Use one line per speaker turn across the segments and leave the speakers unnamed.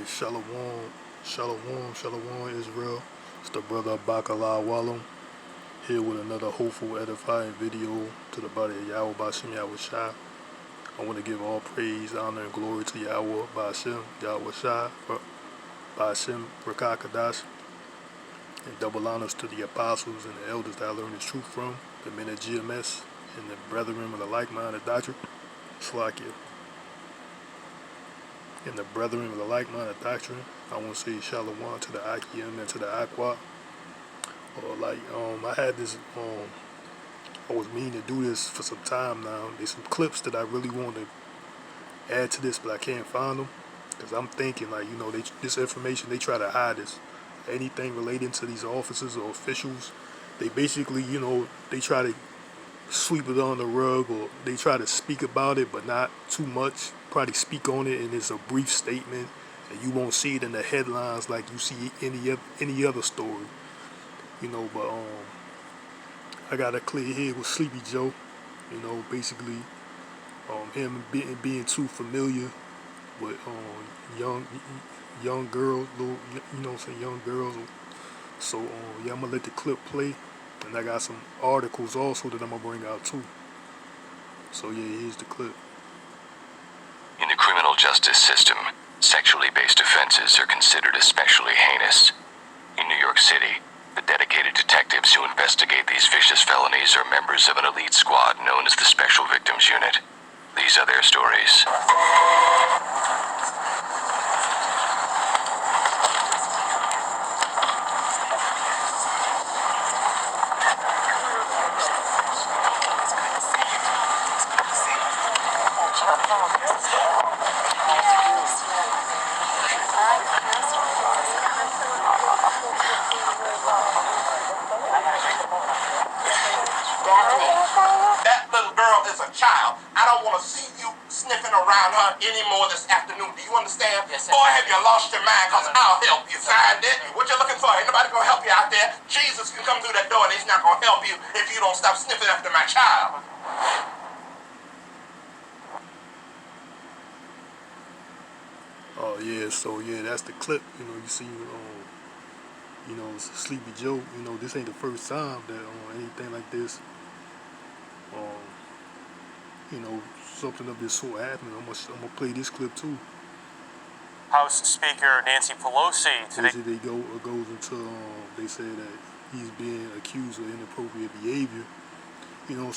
Hey, Shalom, Shalom, Shalom, Israel. It's the brother YAHAWAH here with another hopeful, edifying video to the body of YAHAWAHSHI. I want to give all praise, honor, and glory to Yahweh, YAHAWAHSHI, Ba'ashem, Rakakadash, and double honors to the apostles and the elders that I learned the truth from, the men of GMS, and the brethren of the like-minded doctrine, Slakia. And the brethren of the like-minded doctrine, I want to say shalom to the Akim and to the Aqua. I had this, I was meaning to do this for some time now. There's some clips that I really want to add to this, but I can't find them. Because I'm thinking, this information, they try to hide this. Anything relating to these officers or officials, they basically, they try to sweep it on the rug, or they try to speak about it, but not too much. Probably speak on it, and it's a brief statement, and you won't see it in the headlines like you see any other story. But I got a clear head with Sleepy Joe. Basically, him being too familiar with young girls, young girls. So yeah, I'm gonna let the clip play, and I got some articles also that I'm gonna bring out too. So yeah, here's the clip.
In the criminal justice system, sexually based offenses are considered especially heinous. In New York City, the dedicated detectives who investigate these vicious felonies are members of an elite squad known as the Special Victims Unit. These are their stories.
That little girl is a child. I don't want to see you sniffing around her anymore this afternoon. Do you understand?
Yes, sir.
Boy, have you lost your mind, because I'll help you. Find it. What you looking for? Ain't nobody going to help you out there. Jesus can come through that door, and he's not going to help you if you don't stop sniffing after my child.
Oh yeah, so yeah, that's the clip. You see, Sleepy Joe. This ain't the first time that anything like this, something of this sort happened. I'm gonna play this clip too.
House Speaker Nancy Pelosi today.
Basically, goes into they say that he's being accused of inappropriate behavior. So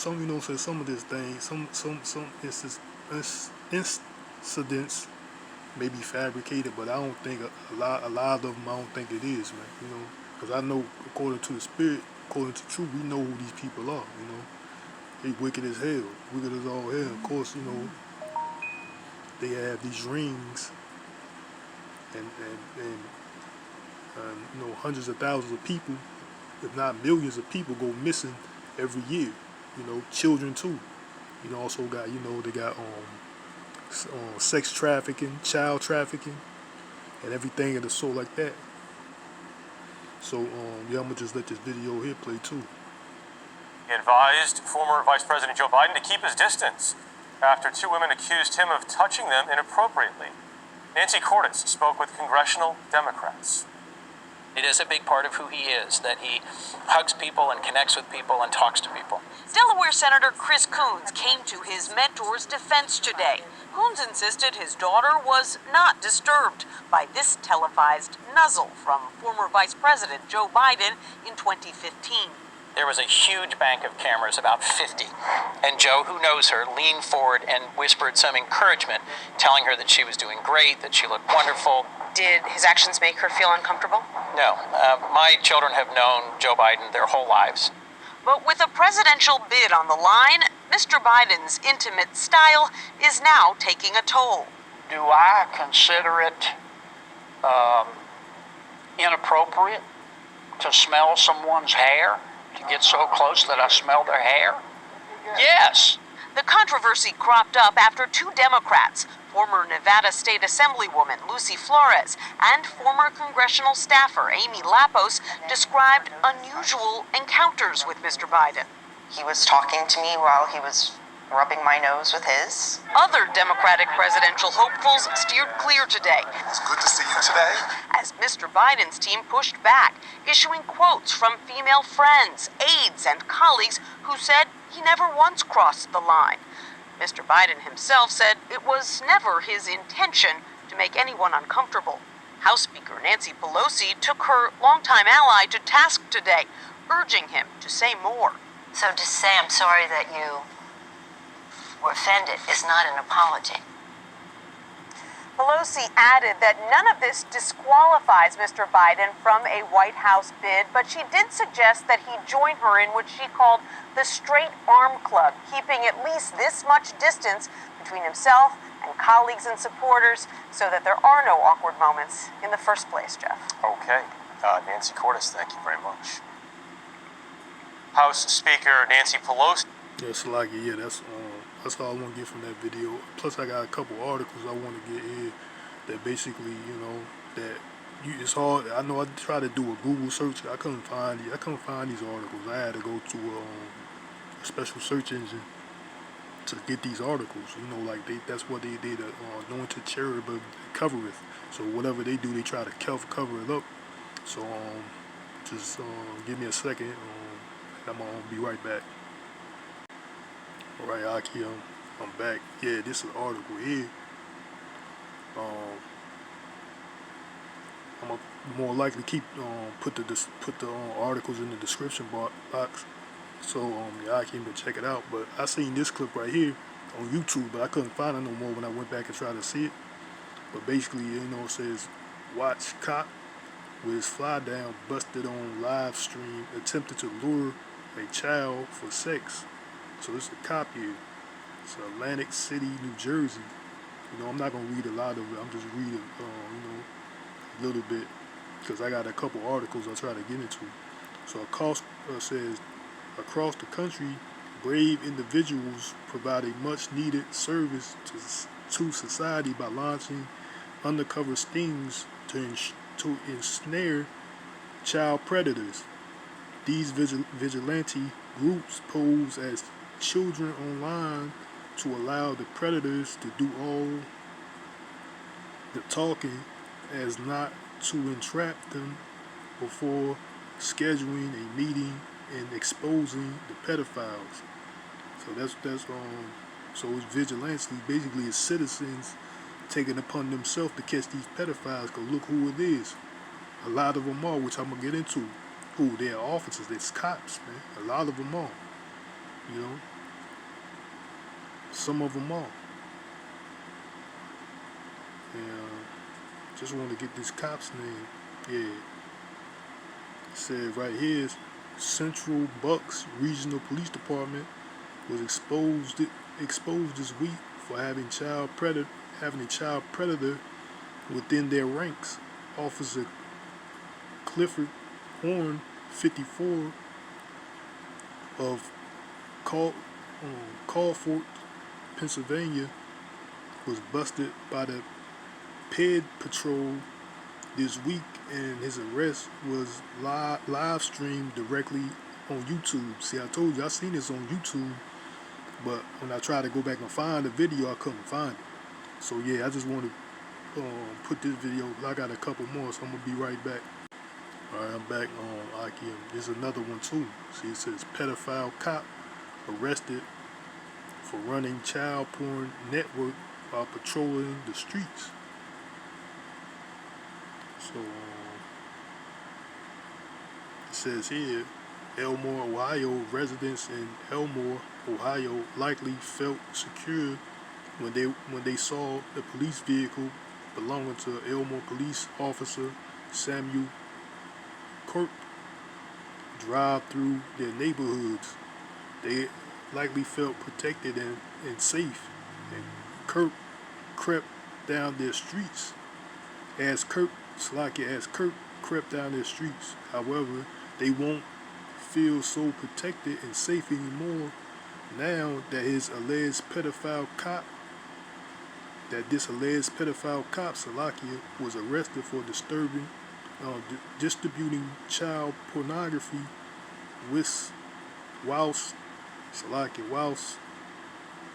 some of this thing, some incidents may be fabricated, but I don't think a lot of them. I don't think it is, man. Because I know, according to the spirit, according to truth, we know who these people are. They wicked as hell, wicked as all hell. Of course, they have these rings, and hundreds of thousands of people, if not millions of people, go missing every year. Children too. Also got they got sex trafficking, child trafficking, and everything of the sort like that. So yeah, I'm gonna just let this video here play too.
He advised former Vice President Joe Biden to keep his distance after two women accused him of touching them inappropriately. Nancy Cordes spoke with congressional Democrats.
It is a big part of who he is, that he hugs people and connects with people and talks to people.
Delaware Senator Chris Coons came to his mentor's defense today. Coons insisted his daughter was not disturbed by this televised nuzzle from former Vice President Joe Biden in 2015.
There was a huge bank of cameras, about 50. And Joe, who knows her, leaned forward and whispered some encouragement, telling her that she was doing great, that she looked wonderful.
Did his actions make her feel uncomfortable?
No. My children have known Joe Biden their whole lives.
But with a presidential bid on the line, Mr. Biden's intimate style is now taking a toll.
Do I consider it inappropriate to smell someone's hair? To get so close that I smell their hair? Yes.
The controversy cropped up after two Democrats, former Nevada State Assemblywoman Lucy Flores and former congressional staffer Amy Lapos, described unusual encounters with Mr. Biden.
He was talking to me while he was rubbing my nose with his.
Other Democratic presidential hopefuls steered clear today.
It's good to see you today.
As Mr. Biden's team pushed back, issuing quotes from female friends, aides, and colleagues who said he never once crossed the line. Mr. Biden himself said it was never his intention to make anyone uncomfortable. House Speaker Nancy Pelosi took her longtime ally to task today, urging him to say more.
So to say I'm sorry that you were offended is not an apology.
Pelosi added that none of this disqualifies Mr. Biden from a White House bid, but she did suggest that he join her in what she called the straight arm club, keeping at least this much distance between himself and colleagues and supporters so that there are no awkward moments in the first place, Jeff.
Okay. Nancy Cordes, thank you very much. House Speaker Nancy Pelosi.
That's like it. Yeah, that's all I want to get from that video. Plus, I got a couple articles I want to get here that basically, you know, that it's hard. I know I tried to do a Google search. I couldn't find these articles. I had to go to a special search engine to get these articles. You know, like that's what they did. Anointed cherub covereth. So whatever they do, they try to cover it up. So just give me a second. I'm gonna be right back. All right, Aki, I'm back. Yeah, this is an article here. I'm gonna more likely keep put the articles in the description box, so y'all can check it out. But I seen this clip right here on YouTube, but I couldn't find it no more when I went back and tried to see it. But basically, you know, it says watch cop with his fly down busted on live stream attempted to lure a child for sex. So it's a cop here. It's Atlantic City, New Jersey. You know, I'm not gonna read a lot of it. I'm just reading, you know, a little bit because I got a couple articles I'll try to get into. So says across the country, brave individuals provide a much-needed service to society by launching undercover stings to ensnare child predators. These vigilante groups pose as children online to allow the predators to do all the talking as not to entrap them before scheduling a meeting and exposing the pedophiles. So so it's vigilantes, basically it's citizens taking upon themselves to catch these pedophiles, because look who it is. A lot of them are, which I'm gonna get into. Who they're officers, they're cops, man. A lot of them are. You know? Some of them are. And just want to get this cop's name. Yeah. It said right here, Central Bucks Regional Police Department was exposed this week for having a child predator within their ranks. Officer Clifford Horn, 54, of Crawford, Pennsylvania, was busted by the Ped Patrol this week, and his arrest was live streamed directly on YouTube. See, I told you I seen this on YouTube, but when I tried to go back and find the video, I couldn't find it. So yeah, I just want to put this video. I got a couple more, so I'm gonna be right back. Alright, I'm back on Aki. There's another one too. See, it says pedophile cop arrested for running child porn network while patrolling the streets. So it says here, Elmore, Ohio residents in Elmore, Ohio likely felt secure when they saw the police vehicle belonging to Elmore police officer Samuel Kirk drive through their neighborhoods. They likely felt protected and safe. And Kirk crept down their streets. As Kirk crept down their streets. However, they won't feel so protected and safe anymore now that this alleged pedophile cop, Salakia, was arrested for distributing child pornography whilst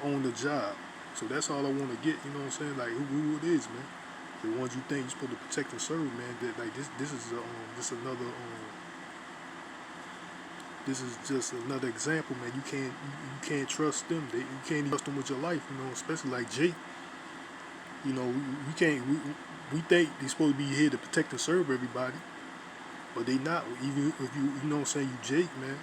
on the job. So that's all I want to get, you know what I'm saying? Like who it is, man. The ones you think you're supposed to protect and serve, man. That like this is another this is just another example, man. You can't trust them. You can't even trust them with your life, you know. Especially like Jake. You know, we can't. We think they're supposed to be here to protect and serve everybody, but they not. Even if you know what I'm saying, you Jake, man.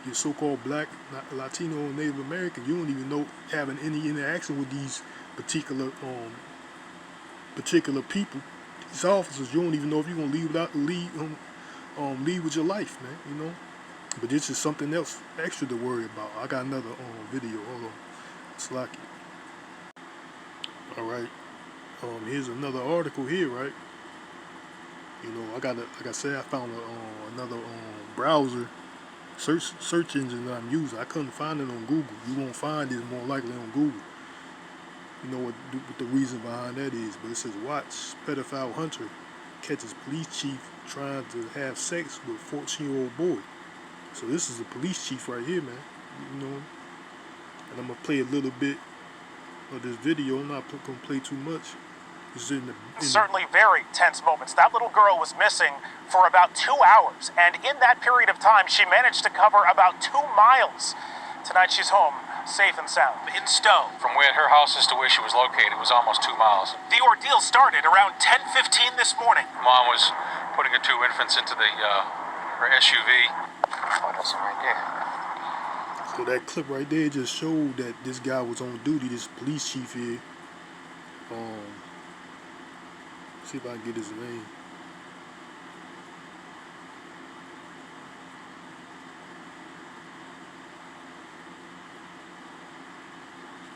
You're so-called black, Latino, and Native American. You don't even know having any interaction with these particular people. These officers, you don't even know if you're gonna leave with your life, man. You know. But this is something else extra to worry about. I got another video. Hold on, slack it. All right. Here's another article here, right? You know, like I said, I found another browser search engine that I'm using. I couldn't find it on Google. You won't find it more likely on Google. You know what the reason behind that is, but it says watch pedophile hunter catches police chief trying to have sex with 14-year-old boy. So this is a police chief right here, man. You know, and I'm gonna play a little bit of this video. I'm not gonna play too much.
Certainly very tense moments. That little girl was missing for about 2 hours, and in that period of time, she managed to cover about 2 miles. Tonight, she's home, safe and sound. In Stowe.
From where her house is to where she was located was almost 2 miles.
The ordeal started around 10:15 this morning.
Mom was putting her 2 infants into her SUV. Oh, that's right there.
So that clip right there just showed that this guy was on duty, this police chief here. See if I can get his name.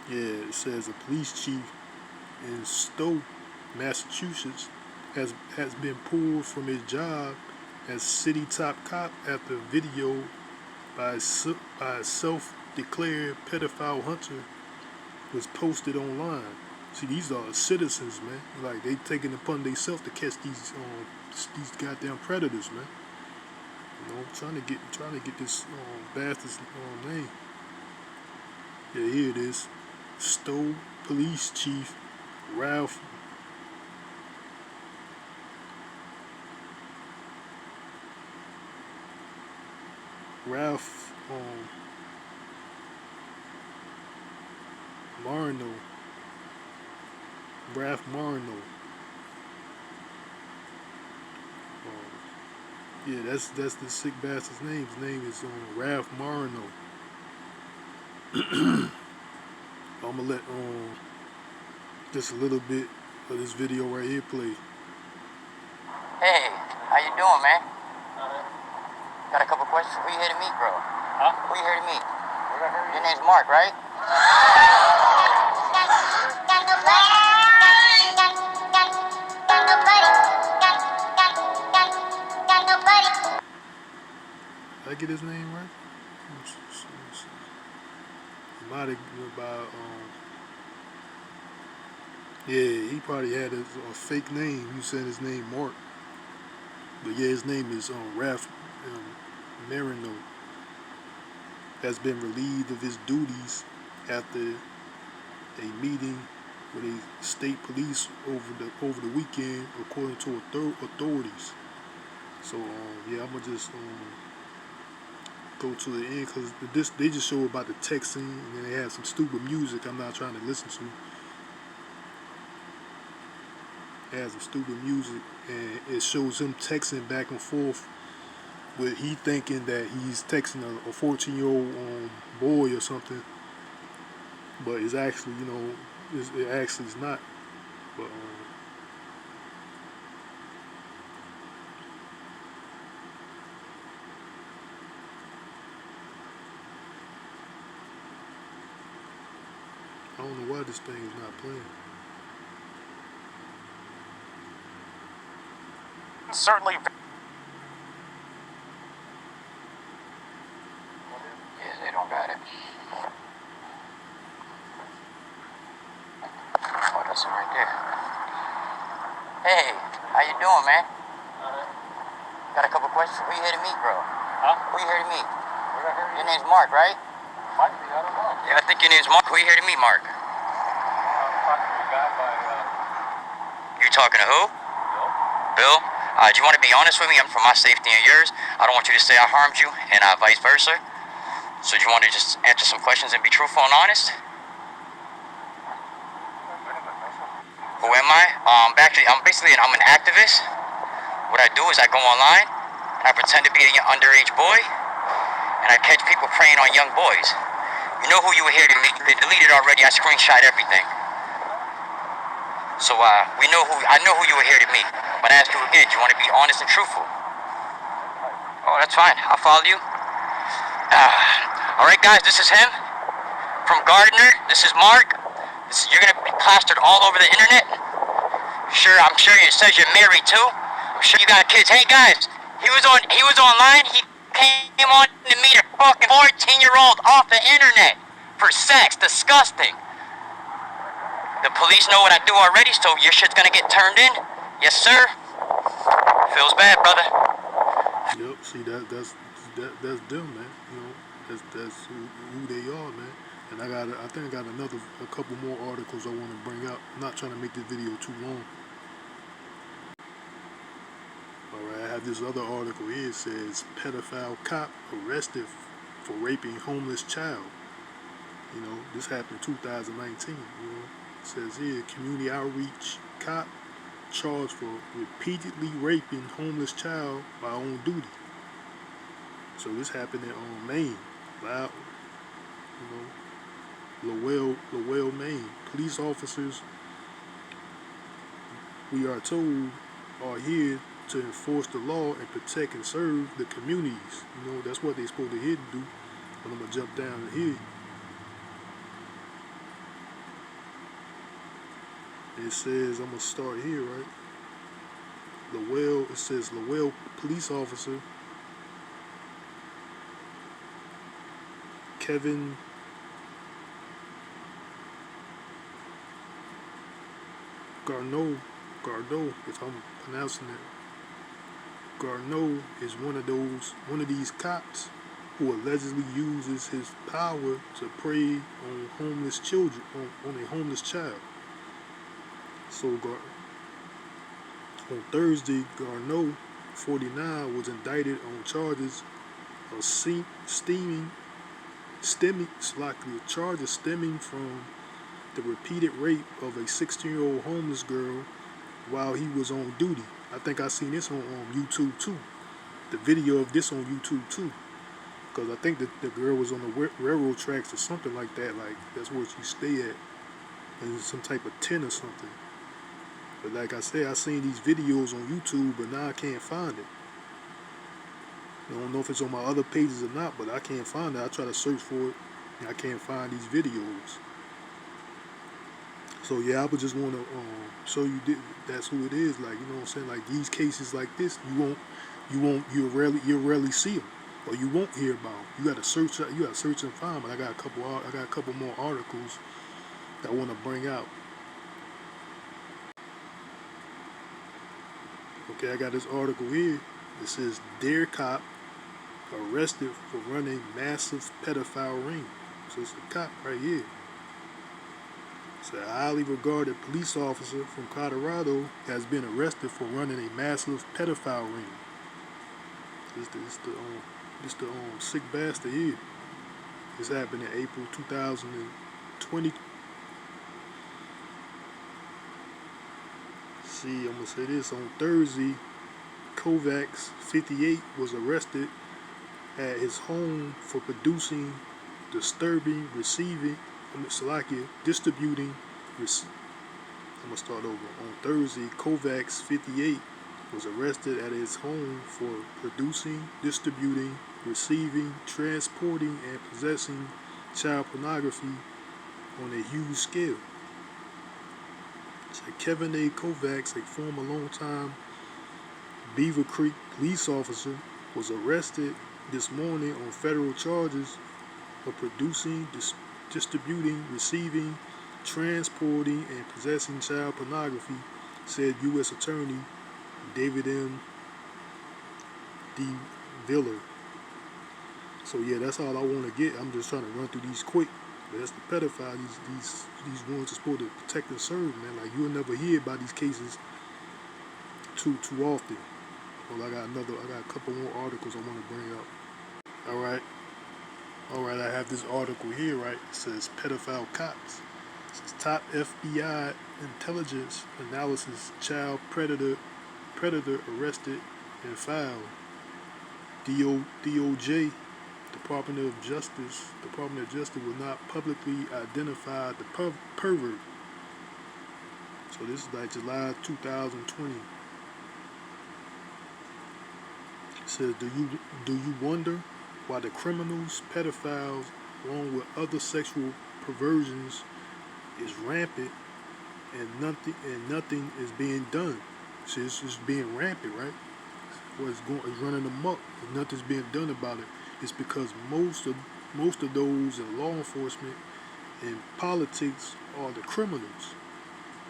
Yeah, it says a police chief in Stowe, Massachusetts has been pulled from his job as city top cop after video by a self-declared pedophile hunter was posted online. See, these are citizens, man. Like, they taking it upon themselves to catch these goddamn predators, man. You know, trying to get this bastard's name. Yeah, here it is. Stowe Police Chief Ralph Marno. Yeah, that's the sick bastard's name. His name is Ralph Marno. I'm gonna let just a little bit of this video right here play.
Hey, how you doing, man? Got a couple questions. Who you here to meet, bro? Huh? Who you here to meet? Your name's Mark, right?
Did I get his name right? He might have about yeah, he probably had a fake name. You said his name Mark, but yeah, his name is Ralph Marino. Has been relieved of his duties after a meeting with a state police over the weekend, according to authorities. So yeah, I'm gonna just go to the end because they just show about the texting and then they have some stupid music I'm not trying to listen to. It has some stupid music and it shows him texting back and forth with he thinking that he's texting a 14-year-old boy or something, but it's actually, you know, it actually is not. But I don't know why this thing is not playing.
Certainly.
Yeah, they don't got it. Oh, that's it right there. Hey, how you doing, man? Got a couple questions. Who you here to meet, bro? Huh? Who you here to meet? Your name's Mark, right?
Might be, I don't know.
Yeah, I think your name's Mark. Who you here to meet, Mark? You talking to who? Bill? Do you want to be honest with me? I'm for my safety and yours. I don't want you to say I harmed you, and vice versa. So do you want to just answer some questions and be truthful and honest? Who am I? Actually, I'm an activist. What I do is I go online, and I pretend to be a underage boy, and I catch people preying on young boys. You know who you were here to meet. They deleted already. I screenshot everything. So I know who you were here to meet. But I ask you again, do you want to be honest and truthful? Oh, that's fine. I'll follow you. All right, guys, this is him from Gardner. This is Mark. You're gonna be plastered all over the internet. I'm sure it says you're married too. I'm sure you got kids. Hey guys, he was online. He came on to meet a fucking 14-year-old off the internet for sex. Disgusting. The police know what I do already, so your shit's gonna get turned in. Yes, sir. Feels bad, brother.
Yep. See that's them, man. You know, that's who they are, man. And I think I got a couple more articles I want to bring up. I'm not trying to make this video too long. Alright, I have this other article here. It says pedophile cop arrested for raping homeless child. You know, this happened in 2019. You know, it says here community outreach cop charged for repeatedly raping homeless child while on duty. So this happened in Maine, Loud, you know, Lowell, Maine. Police officers, we are told, are here to enforce the law and protect and serve the communities. You know, that's what they're supposed to here to do. But I'm gonna jump down here. It says, I'm gonna start here, right? It says Lowell police officer Kevin Garneau, if I'm pronouncing it. Garneau is one of these cops who allegedly uses his power to prey on homeless children, on a homeless child. So on Thursday, Garneau, 49, was indicted on charges of stemming from the repeated rape of a 16-year-old homeless girl while he was on duty. I think I seen this on YouTube too. The video of this on YouTube too. Because I think that the girl was on the railroad tracks or something like that. Like, that's where she stay at. And some type of tent or something. But like I said, I seen these videos on YouTube, but now I can't find it. I don't know if it's on my other pages or not, but I can't find it. I try to search for it, and I can't find these videos. So yeah, I would just want to show you that's who it is. Like, you know what I'm saying? Like these cases like this, you'll rarely see them, or you won't hear about them. You got to search and find. But I got a couple more articles that I want to bring out. Okay, I got this article here. It says Dare cop arrested for running massive pedophile ring. So it's a cop right here. It's a highly regarded police officer from Colorado has been arrested for running a massive pedophile ring. It's the sick bastard here. This happened in April 2020. See, I'm gonna say this. On Thursday, Kovacs, 58, was arrested at his home for producing, distributing. I'm gonna start over. On Thursday, Kovacs, 58, was arrested at his home for producing, distributing, receiving, transporting, and possessing child pornography on a huge scale. So Kevin A. Kovacs, a former longtime Beaver Creek police officer, was arrested this morning on federal charges of producing, distributing, receiving, transporting, and possessing child pornography, said U.S. Attorney David M. D. Viller. So yeah, that's all I want to get. I'm just trying to run through these quick. But that's the pedophile. These ones are supposed to protect and serve, man. Like you'll never hear about these cases too often. Well, I got a couple more articles I want to bring up. All right. I have this article here. Right, it says pedophile cops. It says top FBI intelligence analysis child predator arrested and filed. DOJ, Department of Justice will not publicly identify the pervert. So this is like July 2020. It says, do you wonder why the criminals, pedophiles, along with other sexual perversions, is rampant and nothing is being done? So it's just being rampant, right? It's running amok, and nothing's being done about it. It's because most of those in law enforcement and politics are the criminals,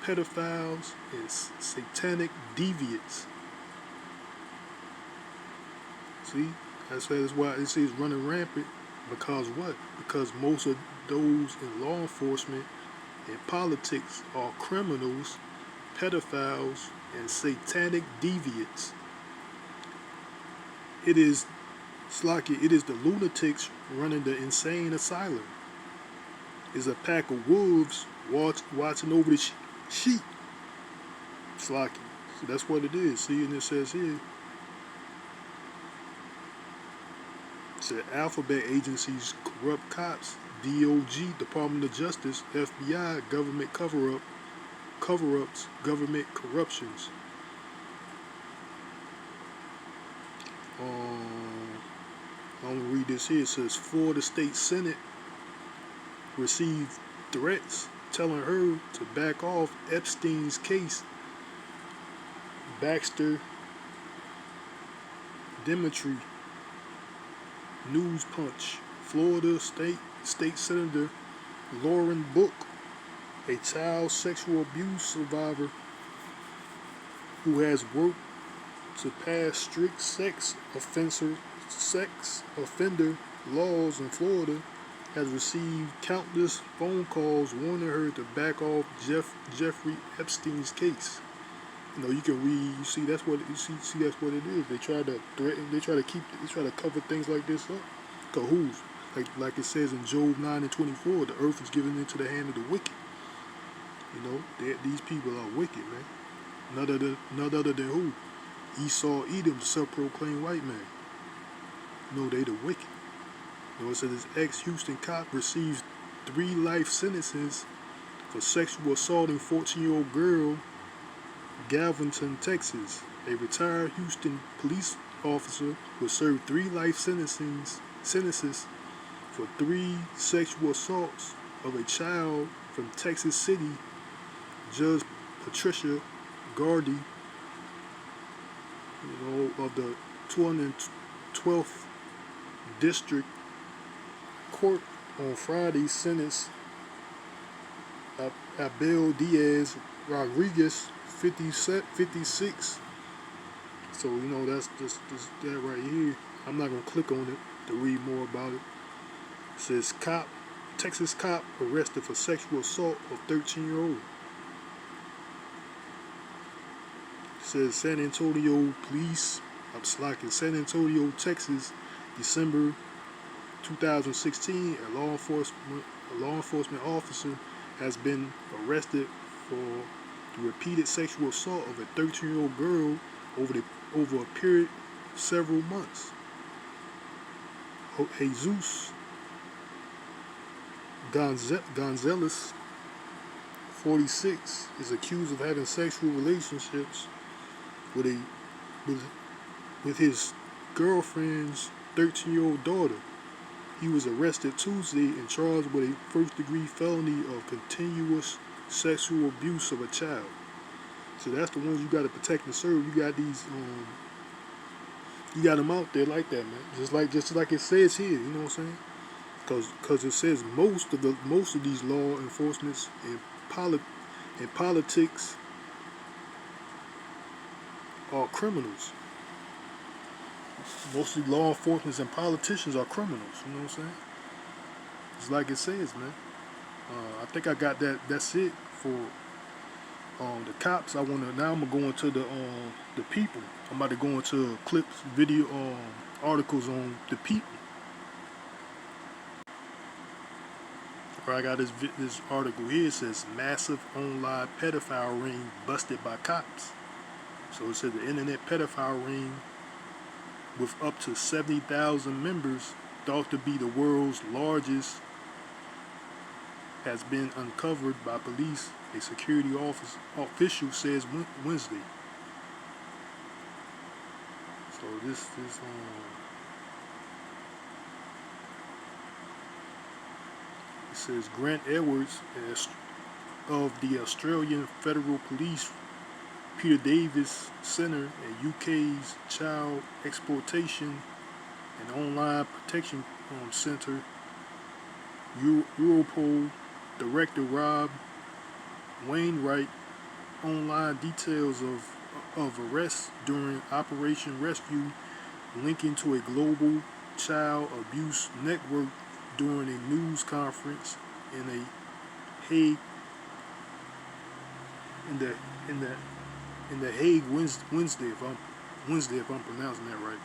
pedophiles, and satanic deviants. See, that's why it says running rampant. Because what? Because most of those in law enforcement and politics are criminals, pedophiles, and satanic deviants. It is the lunatics running the insane asylum. It's a pack of wolves watching over the sheep. Slocky. So that's what it is. See, and it says here. It said alphabet agencies corrupt cops, DOJ, Department of Justice, FBI, government cover-ups, government corruptions. I'm gonna read this here. It says Florida State Senate received threats telling her to back off Epstein's case. Baxter Dimitri, News Punch. Florida State Senator Lauren Book, a child sexual abuse survivor who has worked to pass strict sex offender laws in Florida, has received countless phone calls warning her to back off Jeffrey Epstein's case. You know, you can read. You see, that's what you see. That's what it is. They try to threaten. They try to cover things like this up. Cahoots, like it says in Job 9:24, the earth is given into the hand of the wicked. You know, these people are wicked, man. None other than who? Esau, Edom, the self-proclaimed white man. No, they the wicked. You know, it says this ex-Houston cop receives 3 life sentences for sexual assaulting 14-year-old girl, Galveston, Texas. A retired Houston police officer was served 3 life sentences for 3 sexual assaults of a child from Texas City. Judge Patricia Gardy, of the 212th District Court on Friday sentenced Abel Diaz Rodriguez, 56. So, that's just that right here. I'm not going to click on it to read more about it. It says Texas cop arrested for sexual assault of 13-year-old. It says San Antonio police, San Antonio, Texas, December 2016, a law enforcement officer has been arrested for the repeated sexual assault of a 13-year-old girl over a period of several months. Jesus Gonzalez, 46, is accused of having sexual relationships with his girlfriend's 13-year-old daughter. He was arrested Tuesday and charged with a first-degree felony of continuous sexual abuse of a child. So that's the ones you got to protect and serve. You got these, you got them out there like that, man. Just like it says here, you know what I'm saying? Because it says most of these law enforcements and politics are criminals. Most of the law enforcement and politicians are criminals. You know what I'm saying? It's like it says, man. I think I got that. That's it for the cops. I'm gonna go into the people. I'm about to go into clips, video, articles on the people. Where I got this article here. It says massive online pedophile ring busted by cops. So it said the internet pedophile ring with up to 70,000 members, thought to be the world's largest, has been uncovered by police, a security official says Wednesday. So this it says Grant Edwards of the Australian Federal Police Peter Davis Centre at UK's Child Exploitation and Online Protection Centre, Europol Director Rob Wainwright online details of arrests during Operation Rescue linking to a global child abuse network during a news conference in The Hague in The Hague Wednesday, if I'm pronouncing that right.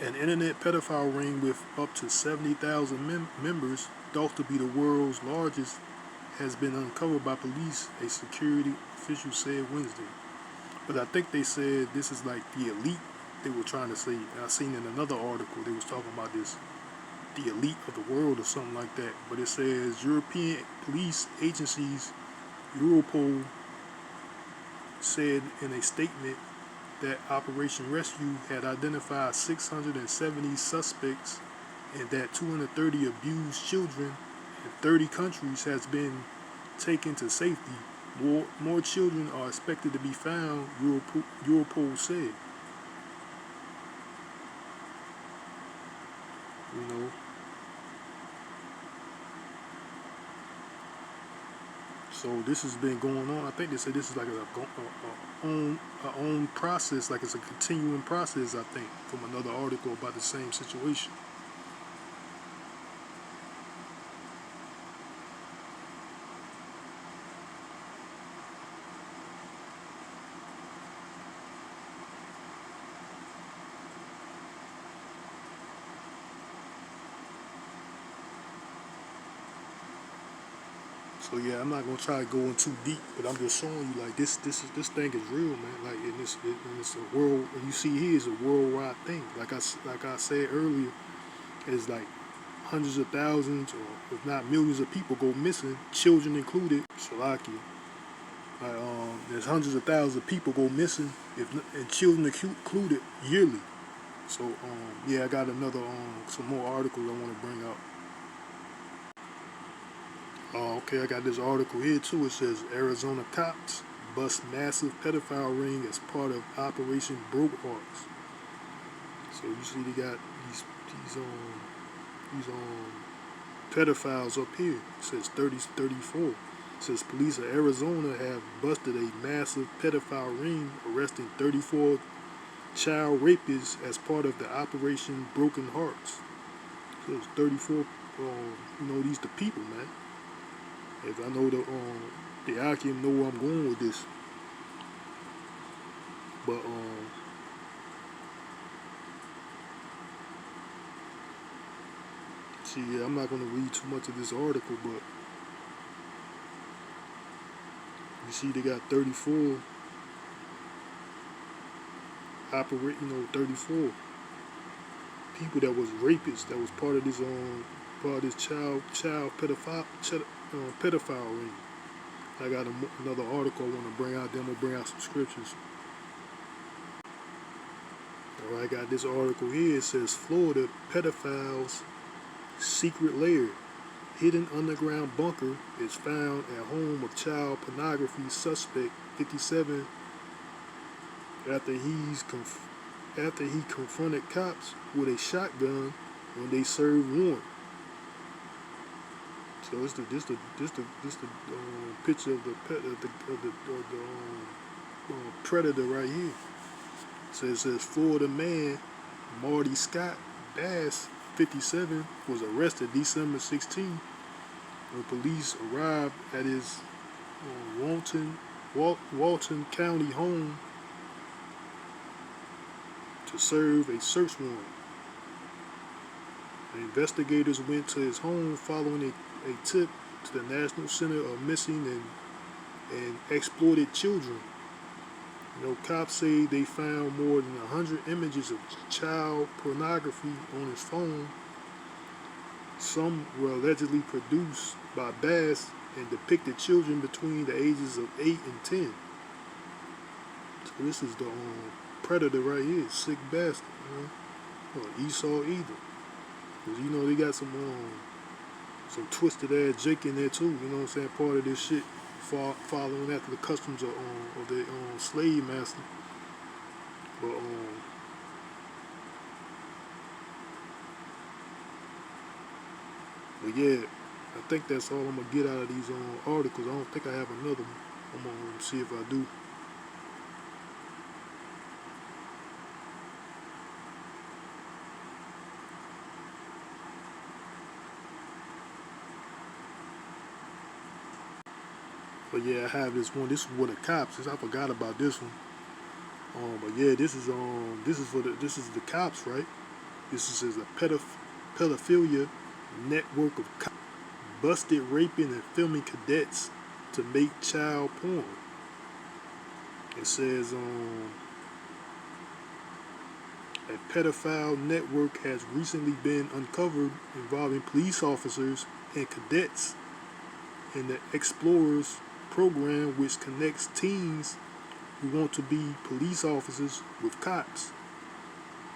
An internet pedophile ring with up to 70,000 members, thought to be the world's largest, has been uncovered by police, a security official said Wednesday. But I think they said this is like the elite they were trying to say. I seen in another article they was talking about this, the elite of the world or something like that. But it says European police agencies, Europol, said in a statement that Operation Rescue had identified 670 suspects and that 230 abused children in 30 countries has been taken to safety. More children are expected to be found, Europol said. You know. So this has been going on. I think they said this is like a own process, like it's a continuing process, I think, from another article about the same situation. So yeah, I'm not gonna try to go in too deep, but I'm just showing you like this thing is real, man. Like and it's a world. And you see here is a worldwide thing. Like I said earlier, it's like hundreds of thousands, or if not millions of people go missing, children included. Slovakia. Like there's hundreds of thousands of people go missing, and children included yearly. So yeah, I got another some more articles I want to bring up. Okay, I got this article here too. It says Arizona cops bust massive pedophile ring as part of Operation Broke Hearts. So you see they got these pedophiles up here. It says 34. It says police of Arizona have busted a massive pedophile ring, arresting 34 child rapists as part of the Operation Broken Hearts. So it's 34. These the people, man. If I know the Akim know where I'm going with this. But see, yeah, I'm not gonna read too much of this article, but you see they got 34 34 people that was rapists, that was part of this child pedophile ring. I got another article I want to bring out. Then I'm gonna bring out some scriptures. All right, I got this article here. It says Florida pedophiles' secret lair, hidden underground bunker is found at home of child pornography suspect 57 after he confronted cops with a shotgun when they served warrant. So this the picture of the predator right here. So it says Florida man Marty Scott Bass 57, was arrested December 16 when police arrived at his Walton County home to serve a search warrant. The investigators went to his home following a tip to the National Center of Missing and Exploited Children. Cops say they found more than 100 images of child pornography on his phone. Some were allegedly produced by Bass and depicted children between the ages of 8 and 10. So this is the predator right here, sick bastard, or Esau either. Because they got some twisted ass Jake in there too, you know what I'm saying, part of this shit, following after the customs of their slave master. But yeah, I think that's all I'm gonna get out of these articles. I don't think I have another one. I'm gonna see if I do. But yeah, I have this one. This is what the cops is. I forgot about this one. But yeah, this is the cops, right? This is a pedophilia network of cops busted raping and filming cadets to make child porn. It says a pedophile network has recently been uncovered involving police officers and cadets in the Explorers program, which connects teens who want to be police officers with cops.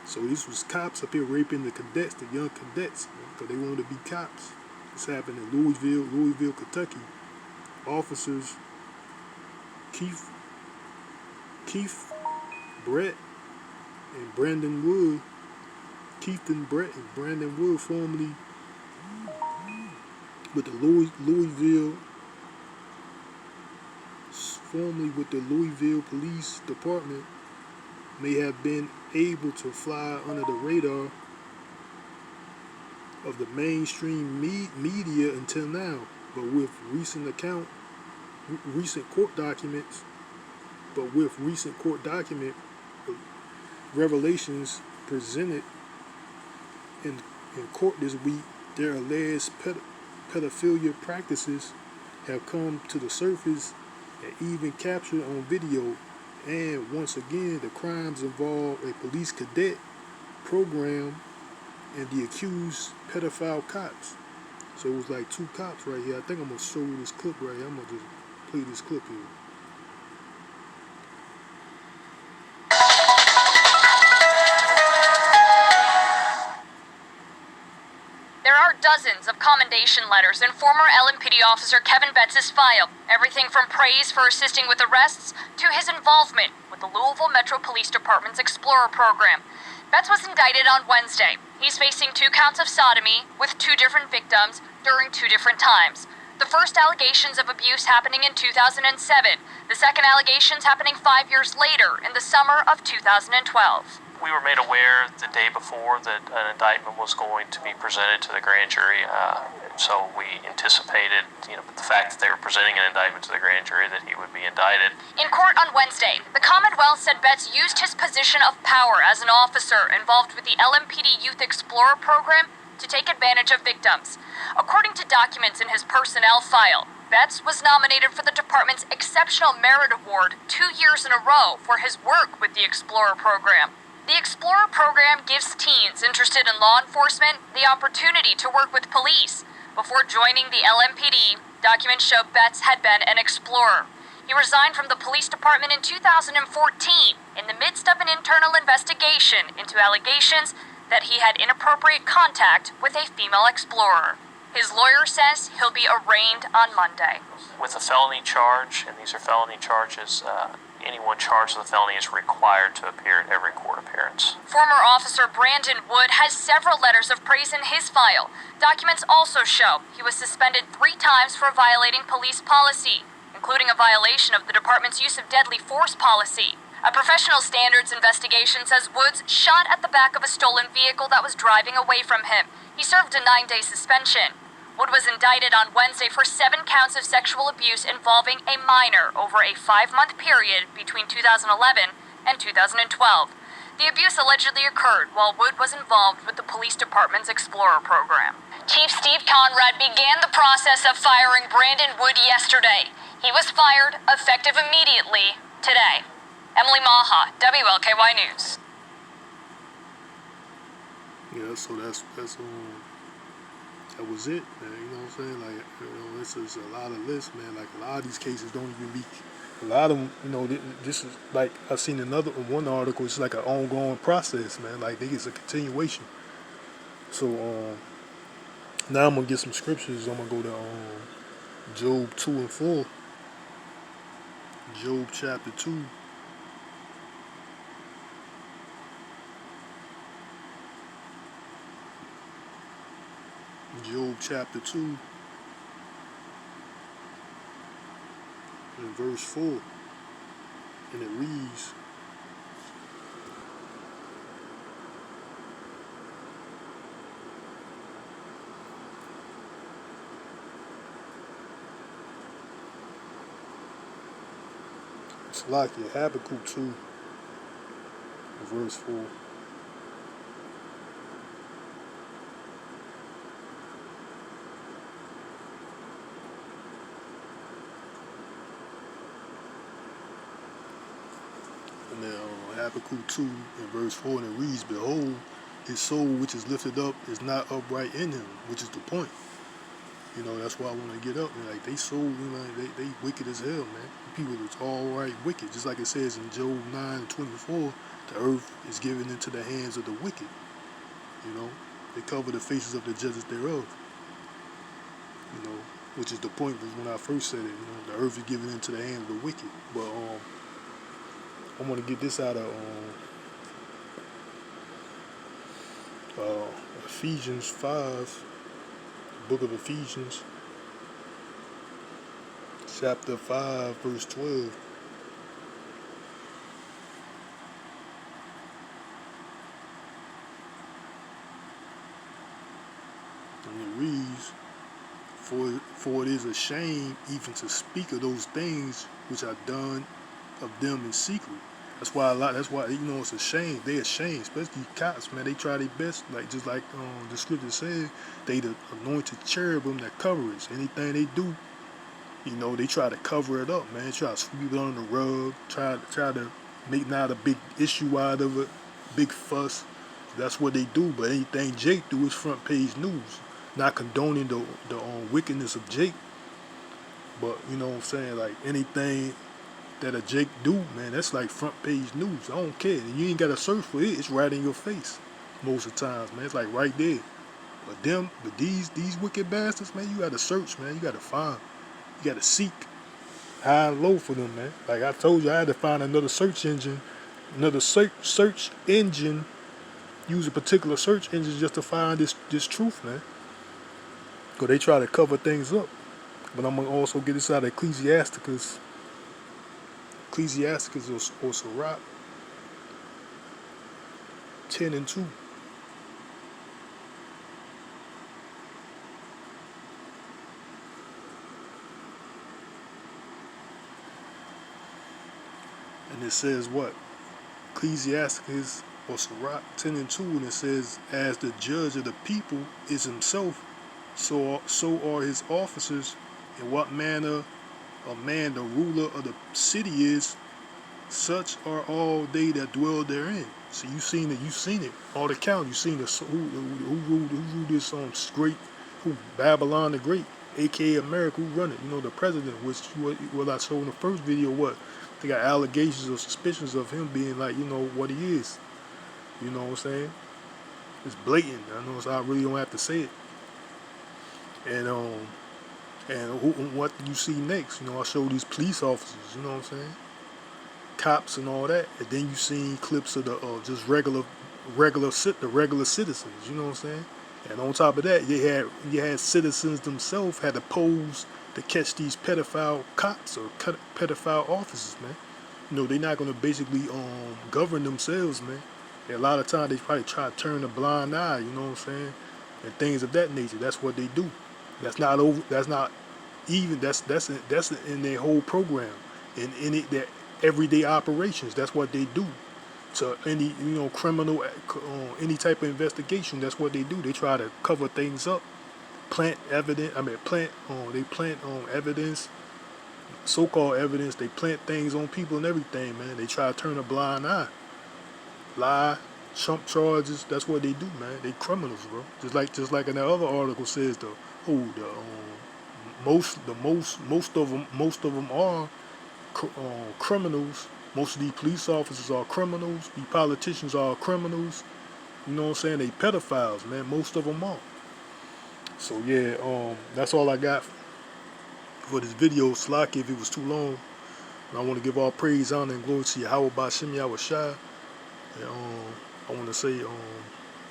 So this was cops up here raping the cadets, the young cadets, because they wanted to be cops. This happened in Louisville, Kentucky. Officers Keith Brett and Brandon Wood, Keith and Brett and Brandon Wood, formerly with the Louisville Police Department, may have been able to fly under the radar of the mainstream media until now, but with recent court documents revelations presented in court this week, their alleged pedophilia practices have come to the surface and even captured on video. And once again, the crimes involve a police cadet program and the accused pedophile cops. So it was like two cops right here. I think I'm going to show you this clip right here. I'm going to just play this clip here.
There are dozens of commendation letters in former LMPD officer Kevin Betts' file. Everything from praise for assisting with arrests to his involvement with the Louisville Metro Police Department's Explorer program. Betts was indicted on Wednesday. He's facing 2 counts of sodomy with 2 different victims during 2 different times. The first allegations of abuse happening in 2007. The second allegations happening 5 years later in the summer of 2012.
We were made aware the day before that an indictment was going to be presented to the grand jury, so we anticipated, the fact that they were presenting an indictment to the grand jury, that he would be indicted.
In court on Wednesday, the Commonwealth said Betts used his position of power as an officer involved with the LMPD Youth Explorer program to take advantage of victims. According to documents in his personnel file, Betts was nominated for the department's Exceptional Merit Award 2 years in a row for his work with the Explorer program. The Explorer program gives teens interested in law enforcement the opportunity to work with police. Before joining the LMPD, documents show Betts had been an explorer. He resigned from the police department in 2014 in the midst of an internal investigation into allegations that he had inappropriate contact with a female explorer. His lawyer says he'll be arraigned on Monday.
With a felony charge, and these are felony charges, anyone charged with a felony is required to appear at every court appearance.
Former officer Brandon Wood has several letters of praise in his file. Documents also show he was suspended 3 times for violating police policy, including a violation of the department's use of deadly force policy. A professional standards investigation says Woods shot at the back of a stolen vehicle that was driving away from him. He served a 9-day suspension. Wood was indicted on Wednesday for 7 counts of sexual abuse involving a minor over a 5-month period between 2011 and 2012. The abuse allegedly occurred while Wood was involved with the police department's Explorer program. Chief Steve Conrad began the process of firing Brandon Wood yesterday. He was fired, effective immediately, today. Emily Maha, WLKY News.
Yeah, so that was it, man. You know what I'm saying? Like, this is a lot of lists, man. Like, a lot of these cases don't even be. A lot of them, this is like I seen one article. It's like an ongoing process, man. Like, it's a continuation. So now I'm gonna get some scriptures. I'm gonna go to Job 2 and 4. Job chapter 2. Job chapter 2 and verse 4, and it reads, it's like Habakkuk 2 verse 4. And then Habakkuk 2 and verse 4, and it reads, behold, his soul which is lifted up is not upright in him, which is the point. That's why I want to get up. And like, they soul, they wicked as hell, man. People that's all right wicked. Just like it says in Job 9:24, the earth is given into the hands of the wicked. They cover the faces of the judges thereof. Which is the point was when I first said it. The earth is given into the hands of the wicked. But I'm gonna get this out of Ephesians 5, the book of Ephesians, chapter 5, verse 12. And it reads, For it is a shame even to speak of those things which are done of them in secret. That's why it's a shame. They ashamed, especially cops, man. They try their best, like just like the scripture said, they the anointed cherubim that cover it. Anything they do, they try to cover it up, man. They try to sweep it under the rug, try to make not a big issue out of it, big fuss. That's what they do. But anything Jake do is front page news. Not condoning the wickedness of Jake, but you know what I'm saying, like anything that a Jake do, man, that's like front page news. I don't care. You ain't gotta search for it. It's right in your face most of the times, man. It's like right there. But these wicked bastards, man, you gotta search, man. You gotta find. You gotta seek high and low for them, man. Like I told you, I had to find another search engine, use a particular search engine just to find this truth, man. Because they try to cover things up. But I'm going to also get this out of Ecclesiasticus or Sirach 10 and 2. And it says what? Ecclesiasticus or Sirach 10 and 2, and it says, as the judge of the people is himself, so are his officers. In what manner a man the ruler of the city is, such are all they that dwell therein. So you seen it. All the count. You seen this. Who ruled this great? Who Babylon the Great, aka America? Who run it? The president. Which what I showed in the first video. What they got allegations or suspicions of him being like what he is. You know what I'm saying? It's blatant. I know, so I really don't have to say it. And what do you see next? I show these police officers, you know what I'm saying? Cops and all that. And then you seen clips of the just regular citizens, you know what I'm saying? And on top of that, you had citizens themselves had to pose to catch these pedophile cops or pedophile officers, man. you know, they're not gonna basically govern themselves, man. And a lot of times they probably try to turn a blind eye, you know what I'm saying, and things of that nature. That's what they do. That's not over. That's not even. That's in their whole program, in any their everyday operations. That's what they do. To any criminal, any type of investigation. That's what they do. They try to cover things up, plant evidence. They plant evidence, so-called evidence. They plant things on people and everything, man. They try to turn a blind eye, lie, chump charges. That's what they do, man. They criminals, bro. Just like in that other article says, most of them are criminals. Most of these police officers are criminals. These politicians are criminals. You know what I'm saying? They pedophiles, man. Most of them are. So yeah, that's all I got for this video. Slack if it was too long. And I want to give all praise, honor, and glory to YAHAWAHSHI, YAHAWAHSHI. And I want to say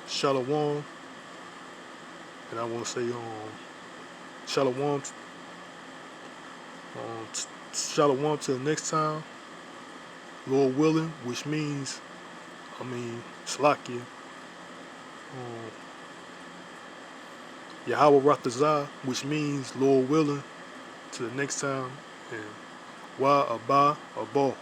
Shalom. And I want to say Shalom. Shalom till next time, Lord willing, which means, Slakia, Yahweh Ratazah, which means Lord willing, till the next time, and Wa Abba Abba.